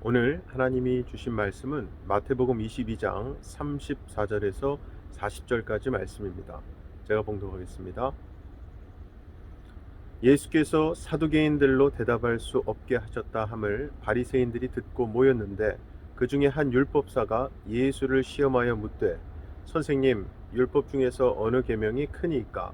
오늘 하나님이 주신 말씀은 마태복음 22장 34절에서 40절까지 말씀입니다. 제가 봉독하겠습니다. 예수께서 사두개인들로 대답할 수 없게 하셨다 함을 바리새인들이 듣고 모였는데 그 중에 한 율법사가 예수를 시험하여 묻되 선생님, 율법 중에서 어느 계명이 크니이까?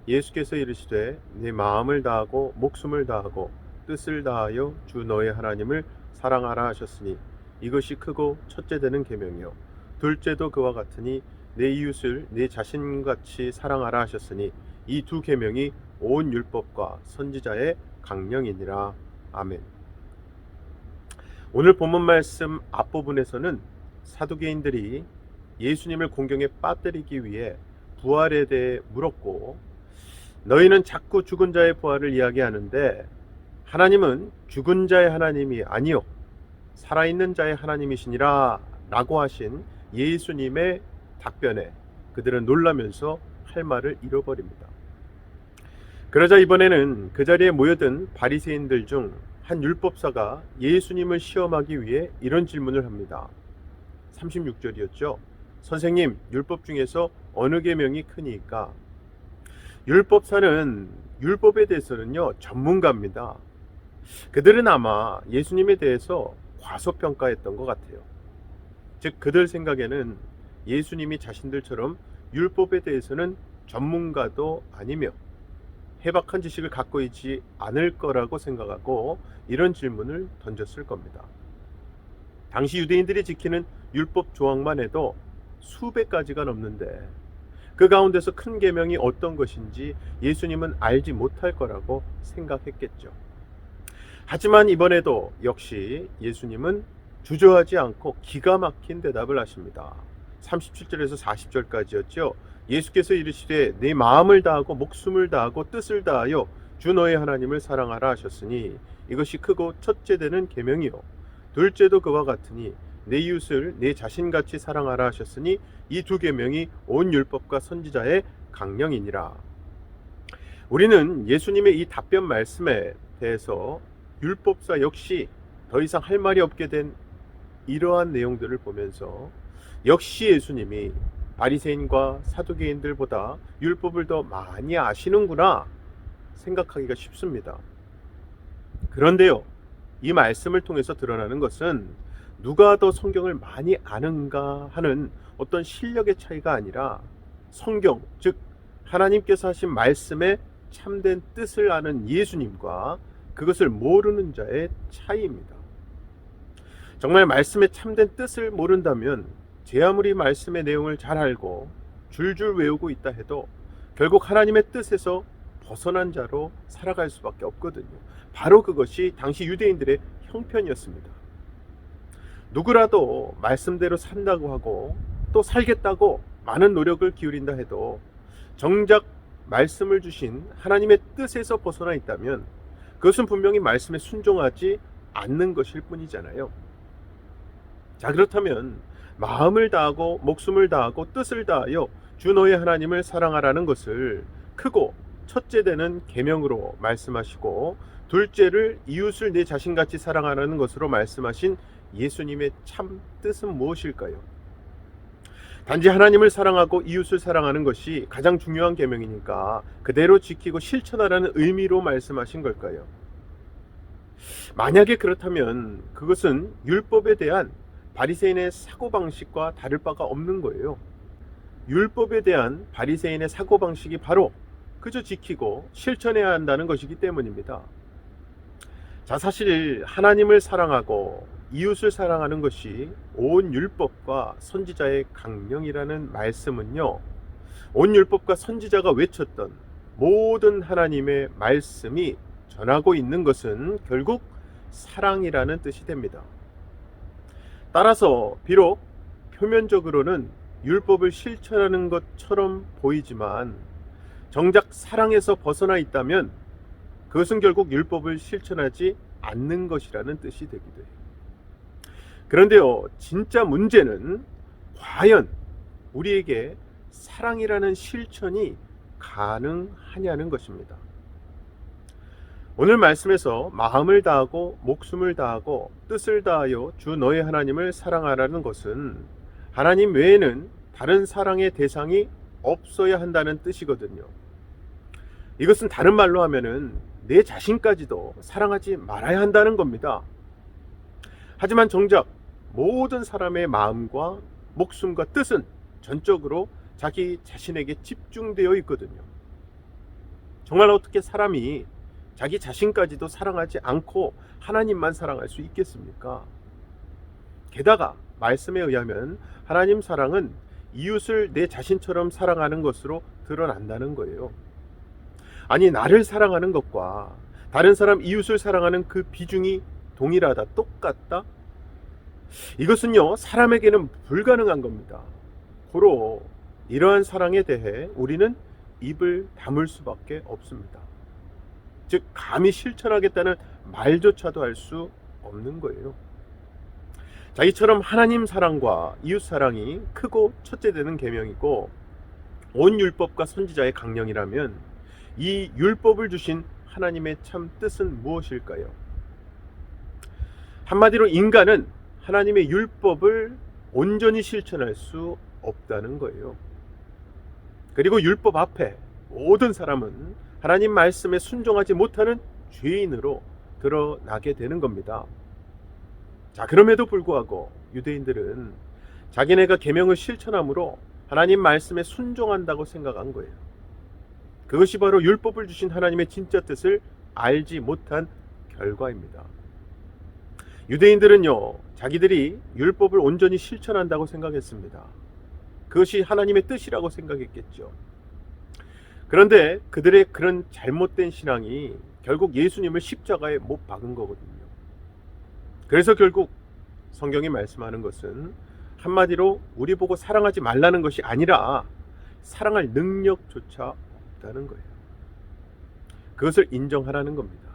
예수께서 이르시되 네 마음을 다하고 목숨을 다하고 뜻을 다하여 주 너의 하나님을 사랑하라 하셨으니 이것이 크고 첫째 되는 계명이요 둘째도 그와 같으니 내 이웃을 내 자신같이 사랑하라 하셨으니 이 두 계명이 온 율법과 선지자의 강령이니라. 아멘. 오늘 본문 말씀 앞부분에서는 사두개인들이 예수님을 공경에 빠뜨리기 위해 부활에 대해 물었고, 너희는 자꾸 죽은 자의 부활을 이야기하는데 하나님은 죽은 자의 하나님이 아니요 살아있는 자의 하나님이시니라 라고 하신 예수님의 답변에 그들은 놀라면서 할 말을 잃어버립니다. 그러자 이번에는 그 자리에 모여든 바리새인들 중 한 율법사가 예수님을 시험하기 위해 이런 질문을 합니다. 36절이었죠. 선생님, 율법 중에서 어느 계명이 크니까? 율법사는 율법에 대해서는요 전문가입니다. 그들은 아마 예수님에 대해서 과소평가했던 것 같아요. 즉 그들 생각에는 예수님이 자신들처럼 율법에 대해서는 전문가도 아니며 해박한 지식을 갖고 있지 않을 거라고 생각하고 이런 질문을 던졌을 겁니다. 당시 유대인들이 지키는 율법 조항만 해도 수백 가지가 넘는데 그 가운데서 큰 계명이 어떤 것인지 예수님은 알지 못할 거라고 생각했겠죠. 하지만 이번에도 역시 예수님은 주저하지 않고 기가 막힌 대답을 하십니다. 37절에서 40절까지였죠. 예수께서 이르시되 내 마음을 다하고 목숨을 다하고 뜻을 다하여 주 너의 하나님을 사랑하라 하셨으니 이것이 크고 첫째 되는 계명이요 둘째도 그와 같으니 내 이웃을 내 자신같이 사랑하라 하셨으니 이 두 계명이 온 율법과 선지자의 강령이니라. 우리는 예수님의 이 답변 말씀에 대해서 율법사 역시 더 이상 할 말이 없게 된 이러한 내용들을 보면서 역시 예수님이 바리새인과 사두개인들보다 율법을 더 많이 아시는구나 생각하기가 쉽습니다. 그런데요, 이 말씀을 통해서 드러나는 것은 누가 더 성경을 많이 아는가 하는 어떤 실력의 차이가 아니라 성경, 즉 하나님께서 하신 말씀의 참된 뜻을 아는 예수님과 그것을 모르는 자의 차이입니다. 정말 말씀의 참된 뜻을 모른다면 제 아무리 말씀의 내용을 잘 알고 줄줄 외우고 있다 해도 결국 하나님의 뜻에서 벗어난 자로 살아갈 수밖에 없거든요. 바로 그것이 당시 유대인들의 형편이었습니다. 누구라도 말씀대로 산다고 하고 또 살겠다고 많은 노력을 기울인다 해도 정작 말씀을 주신 하나님의 뜻에서 벗어나 있다면 그것은 분명히 말씀에 순종하지 않는 것일 뿐이잖아요. 자, 그렇다면 마음을 다하고 목숨을 다하고 뜻을 다하여 주 너의 하나님을 사랑하라는 것을 크고 첫째 되는 계명으로 말씀하시고 둘째를 이웃을 내 자신같이 사랑하라는 것으로 말씀하신 예수님의 참 뜻은 무엇일까요? 단지 하나님을 사랑하고 이웃을 사랑하는 것이 가장 중요한 계명이니까 그대로 지키고 실천하라는 의미로 말씀하신 걸까요? 만약에 그렇다면 그것은 율법에 대한 바리새인의 사고방식과 다를 바가 없는 거예요. 율법에 대한 바리새인의 사고방식이 바로 그저 지키고 실천해야 한다는 것이기 때문입니다. 자, 사실 하나님을 사랑하고 이웃을 사랑하는 것이 온 율법과 선지자의 강령이라는 말씀은요, 온 율법과 선지자가 외쳤던 모든 하나님의 말씀이 전하고 있는 것은 결국 사랑이라는 뜻이 됩니다. 따라서 비록 표면적으로는 율법을 실천하는 것처럼 보이지만 정작 사랑에서 벗어나 있다면 그것은 결국 율법을 실천하지 않는 것이라는 뜻이 되기도 해요. 그런데요, 진짜 문제는 과연 우리에게 사랑이라는 실천이 가능하냐는 것입니다. 오늘 말씀에서 마음을 다하고 목숨을 다하고 뜻을 다하여 주 너의 하나님을 사랑하라는 것은 하나님 외에는 다른 사랑의 대상이 없어야 한다는 뜻이거든요. 이것은 다른 말로 하면은 내 자신까지도 사랑하지 말아야 한다는 겁니다. 하지만 정작 모든 사람의 마음과 목숨과 뜻은 전적으로 자기 자신에게 집중되어 있거든요. 정말 어떻게 사람이 자기 자신까지도 사랑하지 않고 하나님만 사랑할 수 있겠습니까? 게다가 말씀에 의하면 하나님 사랑은 이웃을 내 자신처럼 사랑하는 것으로 드러난다는 거예요. 아니, 나를 사랑하는 것과 다른 사람 이웃을 사랑하는 그 비중이 동일하다, 똑같다? 이것은요, 사람에게는 불가능한 겁니다. 고로 이러한 사랑에 대해 우리는 입을 다물 수밖에 없습니다. 즉, 감히 실천하겠다는 말조차도 할 수 없는 거예요. 자기처럼 하나님 사랑과 이웃 사랑이 크고 첫째 되는 계명이고 온 율법과 선지자의 강령이라면 이 율법을 주신 하나님의 참 뜻은 무엇일까요? 한마디로 인간은 하나님의 율법을 온전히 실천할 수 없다는 거예요. 그리고 율법 앞에 모든 사람은 하나님 말씀에 순종하지 못하는 죄인으로 드러나게 되는 겁니다. 자, 그럼에도 불구하고 유대인들은 자기네가 계명을 실천함으로 하나님 말씀에 순종한다고 생각한 거예요. 그것이 바로 율법을 주신 하나님의 진짜 뜻을 알지 못한 결과입니다. 유대인들은요, 자기들이 율법을 온전히 실천한다고 생각했습니다. 그것이 하나님의 뜻이라고 생각했겠죠. 그런데 그들의 그런 잘못된 신앙이 결국 예수님을 십자가에 못 박은 거거든요. 그래서 결국 성경이 말씀하는 것은 한마디로 우리 보고 사랑하지 말라는 것이 아니라 사랑할 능력조차 없다는 거예요. 그것을 인정하라는 겁니다.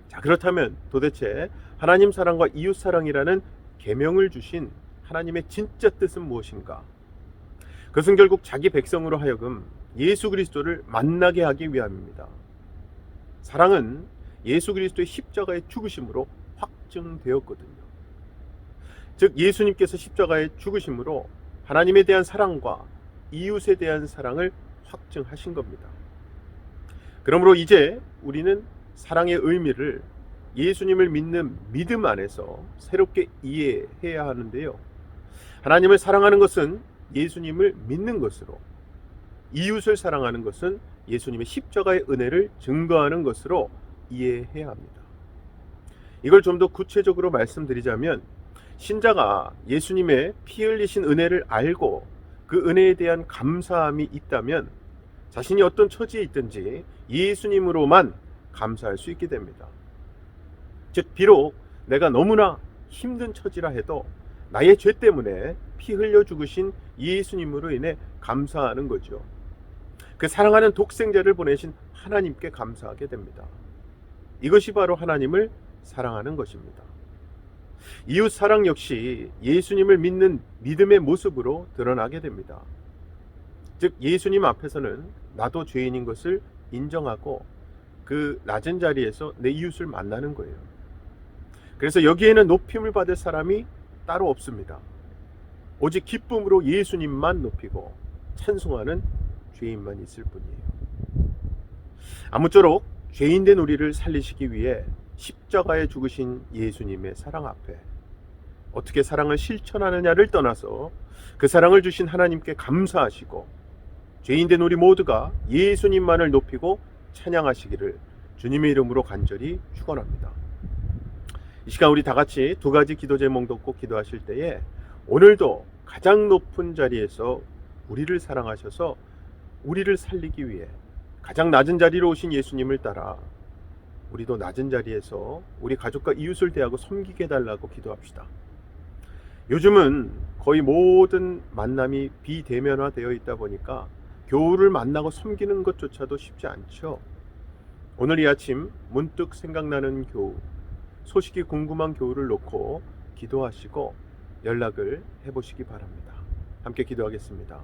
자, 그렇다면 도대체 하나님 사랑과 이웃 사랑이라는 계명을 주신 하나님의 진짜 뜻은 무엇인가? 그것은 결국 자기 백성으로 하여금 예수 그리스도를 만나게 하기 위함입니다. 사랑은 예수 그리스도의 십자가의 죽으심으로 확증되었거든요. 즉, 예수님께서 십자가의 죽으심으로 하나님에 대한 사랑과 이웃에 대한 사랑을 확증하신 겁니다. 그러므로 이제 우리는 사랑의 의미를 예수님을 믿는 믿음 안에서 새롭게 이해해야 하는데요. 하나님을 사랑하는 것은 예수님을 믿는 것으로, 이웃을 사랑하는 것은 예수님의 십자가의 은혜를 증거하는 것으로 이해해야 합니다. 이걸 좀 더 구체적으로 말씀드리자면, 신자가 예수님의 피 흘리신 은혜를 알고 그 은혜에 대한 감사함이 있다면 자신이 어떤 처지에 있든지 예수님으로만 감사할 수 있게 됩니다. 즉, 비록 내가 너무나 힘든 처지라 해도 나의 죄 때문에 피 흘려 죽으신 예수님으로 인해 감사하는 거죠. 그 사랑하는 독생자를 보내신 하나님께 감사하게 됩니다. 이것이 바로 하나님을 사랑하는 것입니다. 이웃 사랑 역시 예수님을 믿는 믿음의 모습으로 드러나게 됩니다. 즉, 예수님 앞에서는 나도 죄인인 것을 인정하고 그 낮은 자리에서 내 이웃을 만나는 거예요. 그래서 여기에는 높임을 받을 사람이 따로 없습니다. 오직 기쁨으로 예수님만 높이고 찬송하는 죄인만 있을 뿐이에요. 아무쪼록 죄인된 우리를 살리시기 위해 십자가에 죽으신 예수님의 사랑 앞에 어떻게 사랑을 실천하느냐를 떠나서 그 사랑을 주신 하나님께 감사하시고 죄인된 우리 모두가 예수님만을 높이고 찬양하시기를 주님의 이름으로 간절히 축원합니다. 이 시간 우리 다 같이 두 가지 기도 제목 놓고 기도하실 때에 오늘도 가장 높은 자리에서 우리를 사랑하셔서 우리를 살리기 위해 가장 낮은 자리로 오신 예수님을 따라 우리도 낮은 자리에서 우리 가족과 이웃을 대하고 섬기게 해달라고 기도합시다. 요즘은 거의 모든 만남이 비대면화되어 있다 보니까 교우를 만나고 섬기는 것조차도 쉽지 않죠. 오늘 이 아침 문득 생각나는 교우, 소식이 궁금한 교우를 놓고 기도하시고 연락을 해보시기 바랍니다. 함께 기도하겠습니다.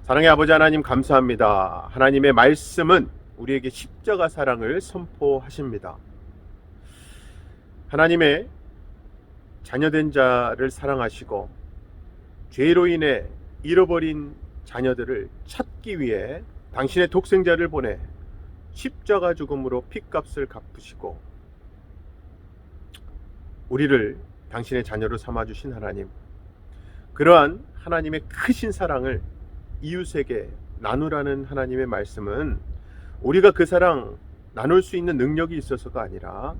사랑의 아버지 하나님, 감사합니다. 하나님의 말씀은 우리에게 십자가 사랑을 선포하십니다. 하나님의 자녀된 자를 사랑하시고 죄로 인해 잃어버린 자녀들을 찾기 위해 당신의 독생자를 보내 십자가 죽음으로 핏값을 갚으시고 우리를 당신의 자녀로 삼아주신 하나님, 그러한 하나님의 크신 사랑을 이웃에게 나누라는 하나님의 말씀은 우리가 그 사랑 나눌 수 있는 능력이 있어서가 아니라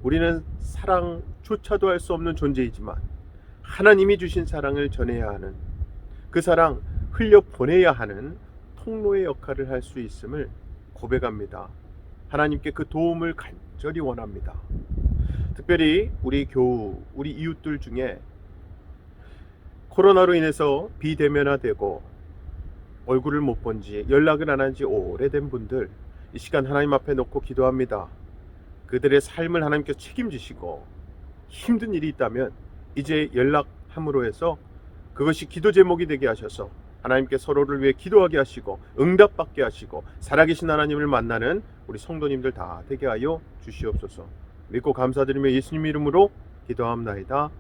우리는 사랑조차도 할 수 없는 존재이지만 하나님이 주신 사랑을 전해야 하는, 그 사랑 흘려보내야 하는 통로의 역할을 할 수 있음을 고백합니다. 하나님께 그 도움을 간절히 원합니다. 특별히 우리 교우, 우리 이웃들 중에 코로나로 인해서 비대면화되고 얼굴을 못 본 지, 연락을 안 한 지 오래된 분들, 이 시간 하나님 앞에 놓고 기도합니다. 그들의 삶을 하나님께서 책임지시고 힘든 일이 있다면 이제 연락함으로 해서 그것이 기도 제목이 되게 하셔서 하나님께 서로를 위해 기도하게 하시고 응답받게 하시고 살아계신 하나님을 만나는 우리 성도님들 다 되게 하여 주시옵소서. 믿고 감사드리며 예수님 이름으로 기도합나이다.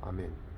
아멘.